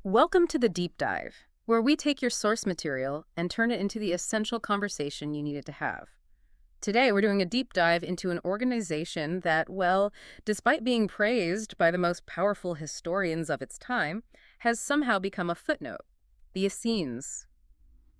Welcome to the Deep Dive, where we take your source material and turn it into the essential conversation you need it to have. Today, we're doing a deep dive into an organization that, well, despite being praised by the most powerful historians of its time, has somehow become a footnote: the Essenes.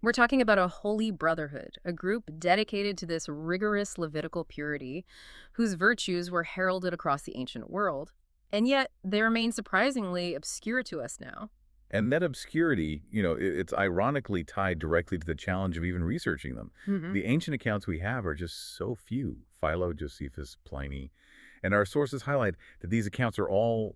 We're talking about a holy brotherhood, a group dedicated to this rigorous Levitical purity, whose virtues were heralded across the ancient world, and yet they remain surprisingly obscure to us now. And that obscurity, it's ironically tied directly to the challenge of even researching them. Hmm. The ancient accounts we have are just so few. Philo, Josephus, Pliny. And our sources highlight that these accounts are all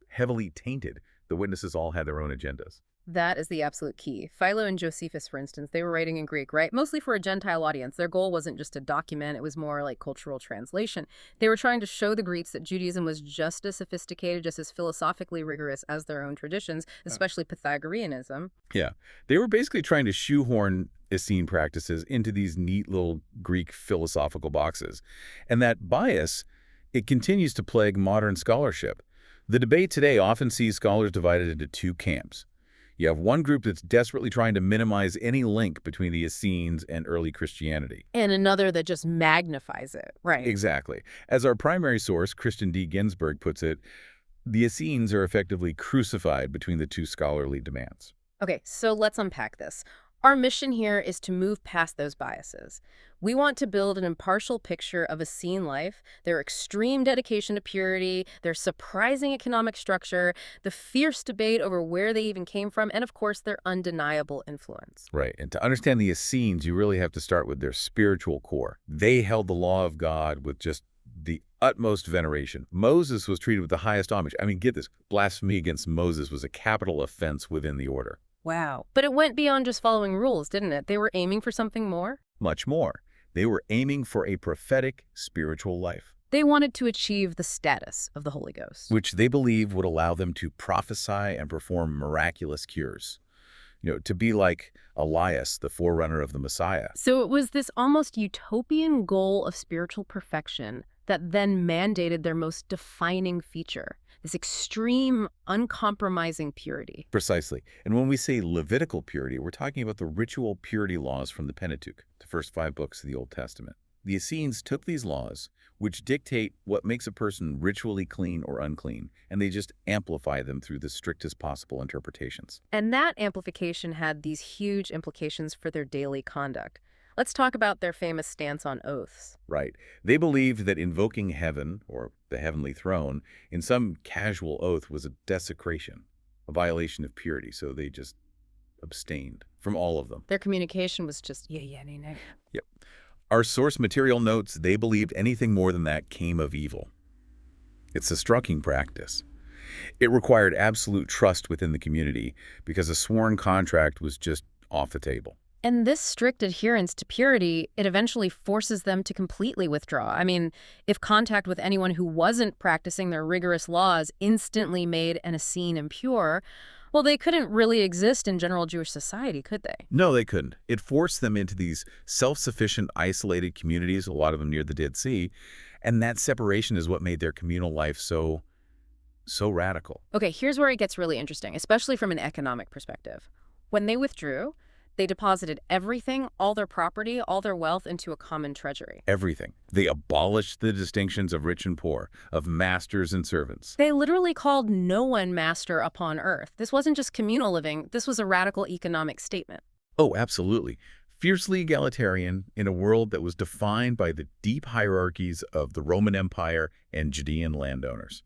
heavily tainted. The witnesses all had their own agendas. That is the absolute key. Philo and Josephus, for instance, they were writing in Greek, right? Mostly for a Gentile audience. Their goal wasn't just to document, it was more like cultural translation. They were trying to show the Greeks that Judaism was just as sophisticated, just as philosophically rigorous as their own traditions, especially Pythagoreanism. Yeah. They were basically trying to shoehorn Essene practices into these neat little Greek philosophical boxes. And that bias, it continues to plague modern scholarship. The debate today often sees scholars divided into two camps. You have one group that's desperately trying to minimize any link between the Essenes and early Christianity. And another that just magnifies it, right? Exactly. As our primary source, Christian D. Ginsburg, puts it, the Essenes are effectively crucified between the two scholarly demands. Okay, so let's unpack this. Our mission here is to move past those biases. We want to build an impartial picture of Essene life, their extreme dedication to purity, their surprising economic structure, the fierce debate over where they even came from, and of course, their undeniable influence. Right. And to understand the Essenes, you really have to start with their spiritual core. They held the law of God with just the utmost veneration. Moses was treated with the highest homage. I mean, get this, blasphemy against Moses was a capital offense within the order. Wow. But it went beyond just following rules, didn't it? They were aiming for something more. Much more. They were aiming for a prophetic spiritual life, They wanted to achieve the status of the Holy Ghost. which they believed would allow them to prophesy and perform miraculous cures. To be like Elias, the forerunner of the Messiah. So it was this almost utopian goal of spiritual perfection that then mandated their most defining feature, this extreme, uncompromising purity. Precisely. And when we say Levitical purity, we're talking about the ritual purity laws from the Pentateuch, the first 5 books of the Old Testament. The Essenes took these laws, which dictate what makes a person ritually clean or unclean, and they just amplify them through the strictest possible interpretations. And that amplification had these huge implications for their daily conduct. Let's talk about their famous stance on oaths. Right. They believed that invoking heaven, or the heavenly throne, in some casual oath was a desecration, a violation of purity, so they just abstained from all of them. Their communication was just, nay, nay. Yep. Our source material notes they believed anything more than that came of evil. It's a striking practice. It required absolute trust within the community because a sworn contract was just off the table. And this strict adherence to purity, it eventually forces them to completely withdraw. I mean, if contact with anyone who wasn't practicing their rigorous laws instantly made an Essene impure, well, they couldn't really exist in general Jewish society, could they? No, they couldn't. It forced them into these self-sufficient, isolated communities, a lot of them near the Dead Sea, and that separation is what made their communal life so radical. Okay, here's where it gets really interesting, especially from an economic perspective. When they withdrew, they deposited everything, all their property, all their wealth into a common treasury. Everything. They abolished the distinctions of rich and poor, of masters and servants. They literally called no one master upon earth. This wasn't just communal living, this was a radical economic statement. Oh, absolutely. Fiercely egalitarian in a world that was defined by the deep hierarchies of the Roman Empire and Judean landowners.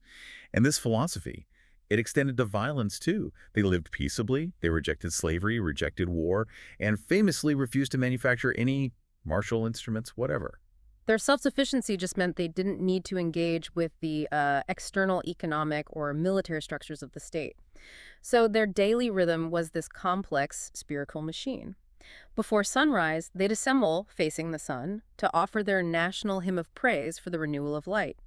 And this philosophy, it extended to violence, too. They lived peaceably, they rejected slavery, rejected war, and famously refused to manufacture any martial instruments, whatever. Their self-sufficiency just meant they didn't need to engage with the external economic or military structures of the state. So their daily rhythm was this complex spiritual machine. Before sunrise, they'd assemble facing the sun to offer their national hymn of praise for the renewal of light.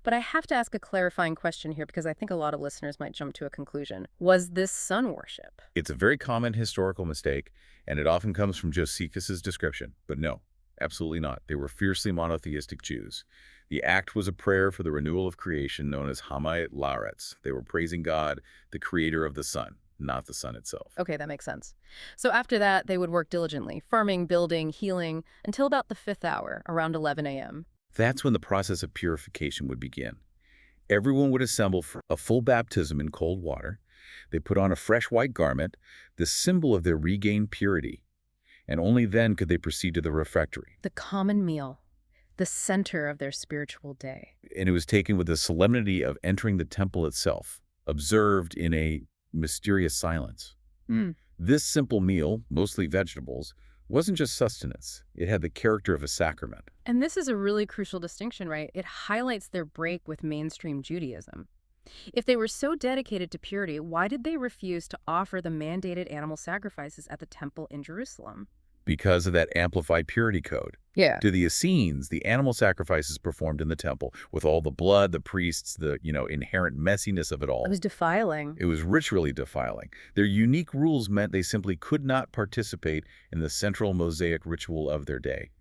But I have to ask a clarifying question here because I think a lot of listeners might jump to a conclusion. Was this sun worship? It's a very common historical mistake, and it often comes from Josephus's description. But no, absolutely not. They were fiercely monotheistic Jews. The act was a prayer for the renewal of creation known as Hamay Laaretz. They were praising God, the creator of the sun, not the sun itself. Okay, that makes sense. So after that, they would work diligently, farming, building, healing, until about the 5th hour, around 11 a.m. That's when the process of purification would begin. Everyone would assemble for a full baptism in cold water. They put on a fresh white garment, the symbol of their regained purity, and only then could they proceed to the refectory. The common meal, the center of their spiritual day. And it was taken with the solemnity of entering the temple itself, observed in a mysterious silence. Mm. This simple meal, mostly vegetables, wasn't just sustenance. It had the character of a sacrament. And this is a really crucial distinction, right? It highlights their break with mainstream Judaism. If they were so dedicated to purity, why did they refuse to offer the mandated animal sacrifices at the temple in Jerusalem? Because of that amplified purity code. Yeah. To the Essenes, the animal sacrifices performed in the temple, with all the blood, the priests, the, inherent messiness of it all. It was defiling. It was ritually defiling. Their unique rules meant they simply could not participate in the central Mosaic ritual of their day.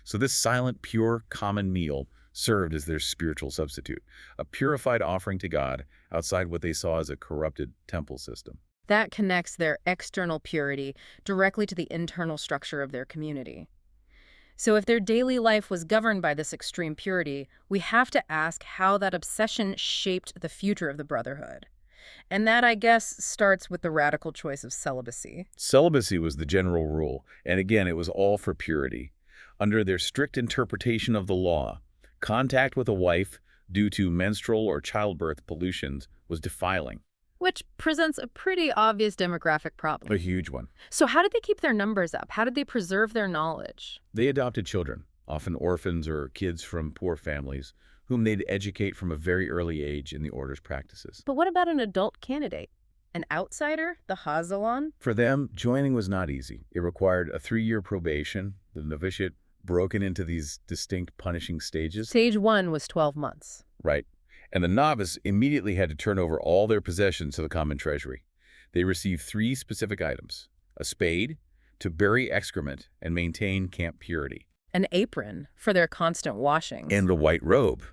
So this silent, pure, common meal served as their spiritual substitute, a purified offering to God outside what they saw as a corrupted temple system. That connects their external purity directly to the internal structure of their community. So if their daily life was governed by this extreme purity, we have to ask how that obsession shaped the future of the brotherhood. And that, I guess, starts with the radical choice of celibacy. Celibacy was the general rule, and again, it was all for purity. Under their strict interpretation of the law, contact with a wife due to menstrual or childbirth pollutions was defiling. Which presents a pretty obvious demographic problem. A huge one. So how did they keep their numbers up? How did they preserve their knowledge? They adopted children, often orphans or kids from poor families, whom they'd educate from a very early age in the order's practices. But what about an adult candidate? An outsider? The Hazalon? For them, joining was not easy. It required a 3-year probation, the novitiate broken into these distinct punishing stages. Stage 1 was 12 months. Right. And the novice immediately had to turn over all their possessions to the common treasury. They received 3 specific items: a spade, to bury excrement and maintain camp purity, An apron for their constant washings. and a white robe.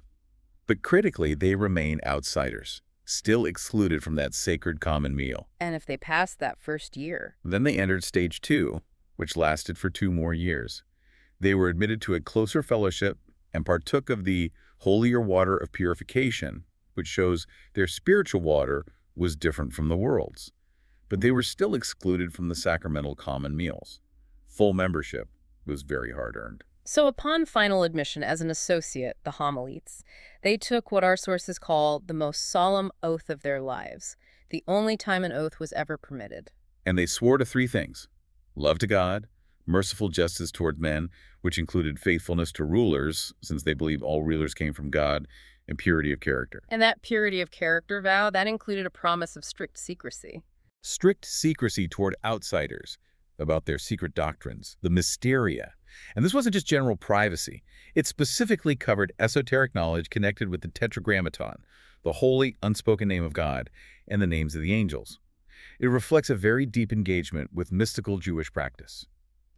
But critically, they remain outsiders, still excluded from that sacred common meal. And if they passed that first year? Then they entered stage 2, which lasted for 2 more years. They were admitted to a closer fellowship and partook of the holier water of purification, which shows their spiritual water was different from the world's. But they were still excluded from the sacramental common meals. Full membership was very hard-earned. So upon final admission as an associate, the Homilites, they took what our sources call the most solemn oath of their lives, the only time an oath was ever permitted. And they swore to 3 things: love to God, merciful justice toward men, which included faithfulness to rulers, since they believed all rulers came from God, and purity of character. And that purity of character vow, that included a promise of strict secrecy. Strict secrecy toward outsiders about their secret doctrines, the mysteria. And this wasn't just general privacy. It specifically covered esoteric knowledge connected with the Tetragrammaton, the holy, unspoken name of God, and the names of the angels. It reflects a very deep engagement with mystical Jewish practice.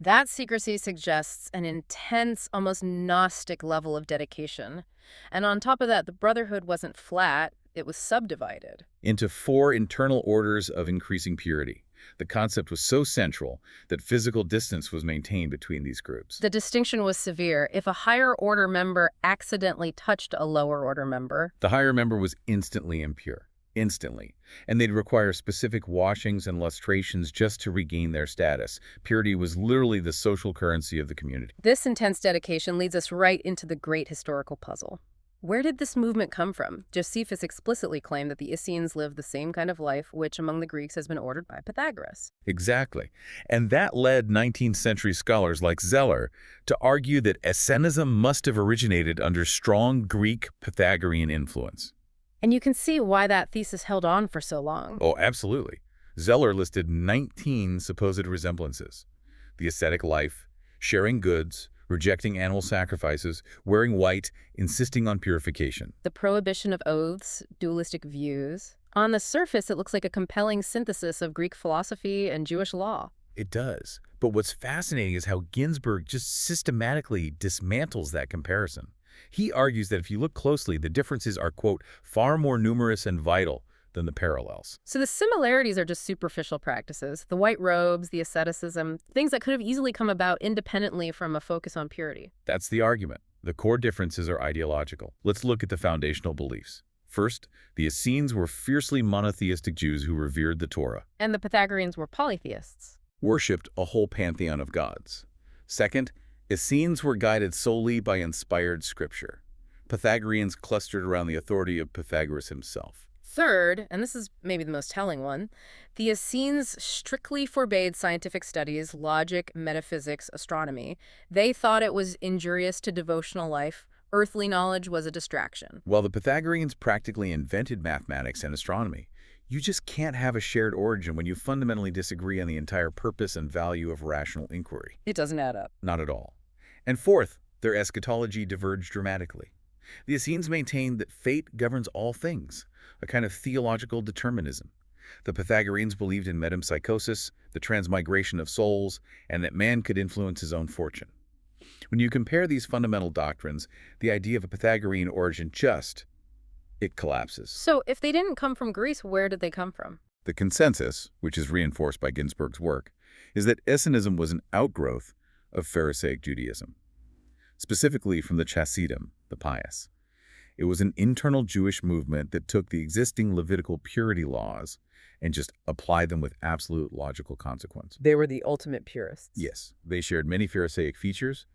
That secrecy suggests an intense, almost Gnostic level of dedication. And on top of that, the brotherhood wasn't flat, it was subdivided. Into 4 internal orders of increasing purity. The concept was so central that physical distance was maintained between these groups. The distinction was severe. If a higher order member accidentally touched a lower order member, The higher member was instantly impure. Instantly. And they'd require specific washings and lustrations just to regain their status. Purity was literally the social currency of the community. this intense dedication leads us right into the great historical puzzle. Where did this movement come from? Josephus explicitly claimed that the Essenes lived the same kind of life which among the Greeks has been ordered by Pythagoras. Exactly. And that led 19th century scholars like Zeller to argue that Essenism must have originated under strong Greek Pythagorean influence. And you can see why that thesis held on for so long. Oh, absolutely. Zeller listed 19 supposed resemblances: the ascetic life, sharing goods, rejecting animal sacrifices, wearing white, insisting on purification. The prohibition of oaths, dualistic views. On the surface, it looks like a compelling synthesis of Greek philosophy and Jewish law. It does. But what's fascinating is how Ginsburg just systematically dismantles that comparison. He argues that if you look closely, the differences are, quote, far more numerous and vital than the parallels. So the similarities are just superficial practices, the white robes, the asceticism, things that could have easily come about independently from a focus on purity. That's the argument. The core differences are ideological. Let's look at the foundational beliefs. First, the Essenes were fiercely monotheistic Jews who revered the Torah. And the Pythagoreans were polytheists. Worshipped a whole pantheon of gods. Second, Essenes were guided solely by inspired scripture. Pythagoreans clustered around the authority of Pythagoras himself. Third, and this is maybe the most telling one, the Essenes strictly forbade scientific studies, logic, metaphysics, astronomy. They thought it was injurious to devotional life. Earthly knowledge was a distraction. While the Pythagoreans practically invented mathematics and astronomy, you just can't have a shared origin when you fundamentally disagree on the entire purpose and value of rational inquiry. It doesn't add up. Not at all. And fourth, their eschatology diverged dramatically. The Essenes maintained that fate governs all things, a kind of theological determinism. The Pythagoreans believed in metempsychosis, the transmigration of souls, and that man could influence his own fortune. When you compare these fundamental doctrines, the idea of a Pythagorean origin it collapses. So if they didn't come from Greece, where did they come from? The consensus, which is reinforced by Ginsburg's work, is that Essenism was an outgrowth of Pharisaic Judaism, specifically from the Chassidim, the pious. It was an internal Jewish movement that took the existing Levitical purity laws and just applied them with absolute logical consequence. They were the ultimate purists. Yes, they shared many Pharisaic features,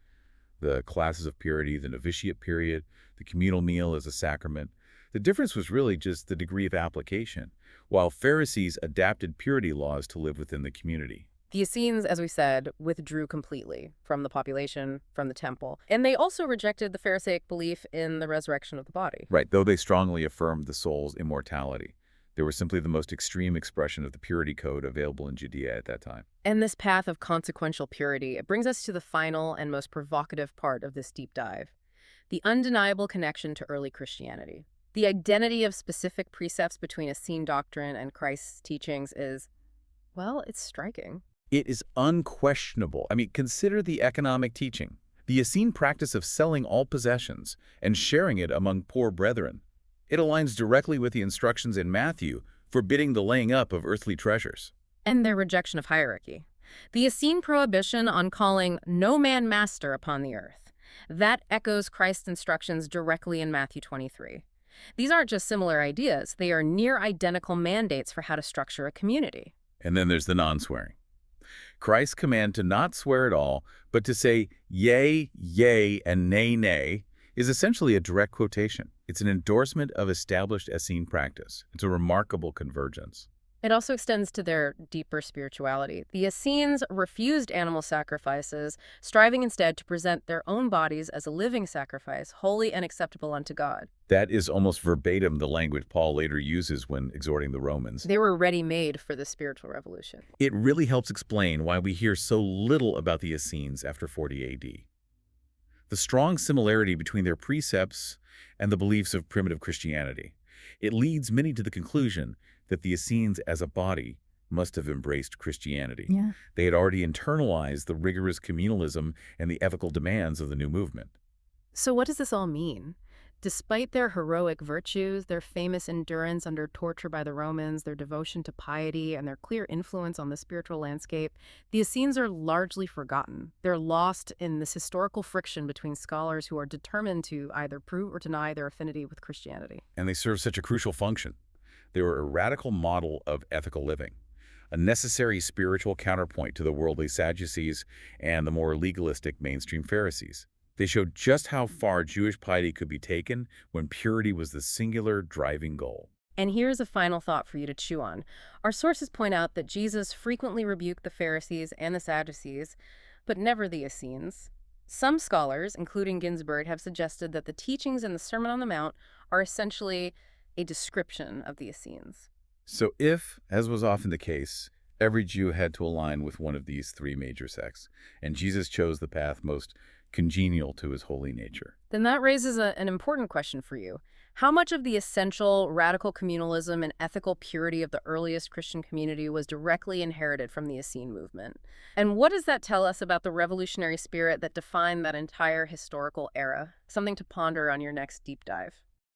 the classes of purity, the novitiate period, the communal meal as a sacrament. The difference was really just the degree of application, while Pharisees adapted purity laws to live within the community. The Essenes, as we said, withdrew completely from the population, from the temple. And they also rejected the Pharisaic belief in the resurrection of the body. Right, though they strongly affirmed the soul's immortality. They were simply the most extreme expression of the purity code available in Judea at that time. And this path of consequential purity, it brings us to the final and most provocative part of this deep dive, the undeniable connection to early Christianity. The identity of specific precepts between Essene doctrine and Christ's teachings is, well, it's striking. It is unquestionable. Consider the economic teaching. The Essene practice of selling all possessions and sharing it among poor brethren. It aligns directly with the instructions in Matthew forbidding the laying up of earthly treasures. And their rejection of hierarchy. The Essene prohibition on calling no man master upon the earth. That echoes Christ's instructions directly in Matthew 23. These aren't just similar ideas, they are near identical mandates for how to structure a community. And then there's the non-swearing. Christ's command to not swear at all, but to say yea, yea, and nay, nay, is essentially a direct quotation. It's an endorsement of established Essene practice. It's a remarkable convergence. It also extends to their deeper spirituality. The Essenes refused animal sacrifices, striving instead to present their own bodies as a living sacrifice, holy and acceptable unto God. That is almost verbatim the language Paul later uses when exhorting the Romans. They were ready-made for the spiritual revolution. It really helps explain why we hear so little about the Essenes after 40 AD. The strong similarity between their precepts and the beliefs of primitive Christianity. It leads many to the conclusion that the Essenes as a body must have embraced Christianity. Yeah. They had already internalized the rigorous communalism and the ethical demands of the new movement. So what does this all mean? Despite their heroic virtues, their famous endurance under torture by the Romans, their devotion to piety, and their clear influence on the spiritual landscape, the Essenes are largely forgotten. They're lost in this historical friction between scholars who are determined to either prove or deny their affinity with Christianity. And they serve such a crucial function. They were a radical model of ethical living, a necessary spiritual counterpoint to the worldly Sadducees and the more legalistic mainstream Pharisees. They showed just how far Jewish piety could be taken when purity was the singular driving goal. And here's a final thought for you to chew on. Our sources point out that Jesus frequently rebuked the Pharisees and the Sadducees, but never the Essenes. Some scholars, including Ginsburg, have suggested that the teachings in the Sermon on the Mount are essentially a description of the Essenes. So if, as was often the case, every Jew had to align with one of these three major sects, and Jesus chose the path most congenial to his holy nature, then that raises an important question for you. How much of the essential radical communalism and ethical purity of the earliest Christian community was directly inherited from the Essene movement? And what does that tell us about the revolutionary spirit that defined that entire historical era? Something to ponder on your next deep dive.